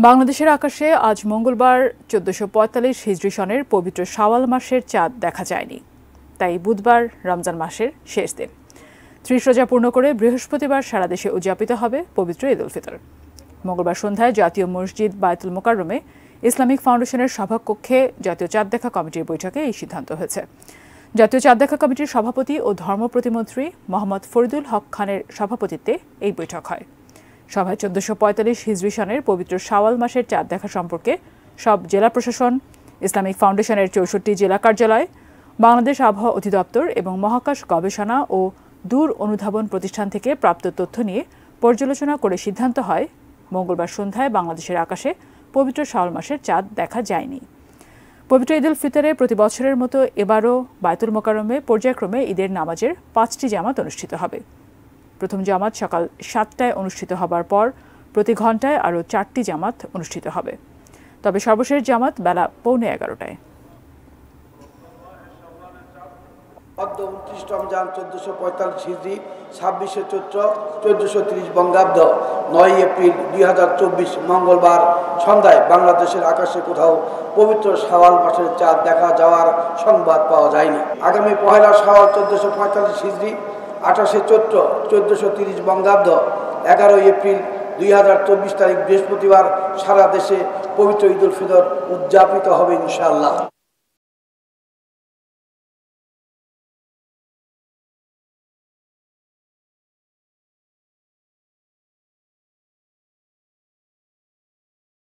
বাংলাদেশের আকাশে আজ মঙ্গলবার ১৪৪৫ হিজরি সনের পবিত্র শাওয়াল মাসের চাঁদ দেখা যায়নি। তাই বুধবার রমজান মাসের শেষ দিন। ৩০ রোজা পূর্ণ করে বৃহস্পতিবার সারা দেশে উদযাপিত হবে পবিত্র ঈদ উল ফিতর। মঙ্গলবার সন্ধ্যায় জাতীয় মসজিদ বায়তুল মোকাররমে ইসলামিক ফাউন্ডেশনের সভাকক্ষে জাতীয় চাঁদ দেখা কমিটির বৈঠকে এই সিদ্ধান্ত হয়েছে। জাতীয় চাঁদ দেখা কমিটির সভাপতি ও ধর্ম প্রতিমন্ত্রী মোহাম্মদ ফরিদুল হক খানের সভাপতিত্বে এই বৈঠক হয়। সভায় ১৪৪৫ হিজরি সনের পবিত্র শাওয়াল মাসের চাঁদ দেখা সম্পর্কে সব জেলা প্রশাসন, ইসলামিক ফাউন্ডেশনের ৬৪ জেলা কার্যালয়, বাংলাদেশ আবহাওয়া অধিদপ্তর এবং মহাকাশ গবেষণা ও দূর অনুধাবন প্রতিষ্ঠান থেকে প্রাপ্ত তথ্য নিয়ে পর্যালোচনা করে সিদ্ধান্ত হয় মঙ্গলবার সন্ধ্যায় বাংলাদেশের আকাশে পবিত্র শাওয়াল মাসের চাঁদ দেখা যায়নি। পবিত্র ঈদ উল ফিতরে প্রতি বছরের মতো এবারও বায়তুল মোকাররমে পর্যায়ক্রমে ঈদের নামাজের ৫টি জামাত অনুষ্ঠিত হবে। প্রথম জামাত সকাল ৭টায় অনুষ্ঠিত হবার পর প্রতি ঘণ্টায় আরও ৪টি জামাত অনুষ্ঠিত হবে। তবে সর্বশেষ জামাত বেলা ১১:৩০টায়। ২৯ রমজান ১৪৪৫ হিজরি, ২৬শে চৈত্র ১৪৩০ বঙ্গাব্দ, ৯ এপ্রিল ২০২৪ মঙ্গলবার সন্ধ্যায় বাংলাদেশের আকাশে কোথাও পবিত্র শাওয়াল মাসের চাঁদ দেখা যাওয়ার সংবাদ পাওয়া যায়নি। আগামী পহেলা শাওয়াল ১৪৪৫ হিজরি, ২৮শে চৈত্র ১৪৩০ বঙ্গাব্দ, ১১ এপ্রিল ২০২৪ তারিখ বৃহস্পতিবার সারা দেশে পবিত্র ঈদ উল ফিতর উদযাপিত হবে ইনশাআল্লাহ।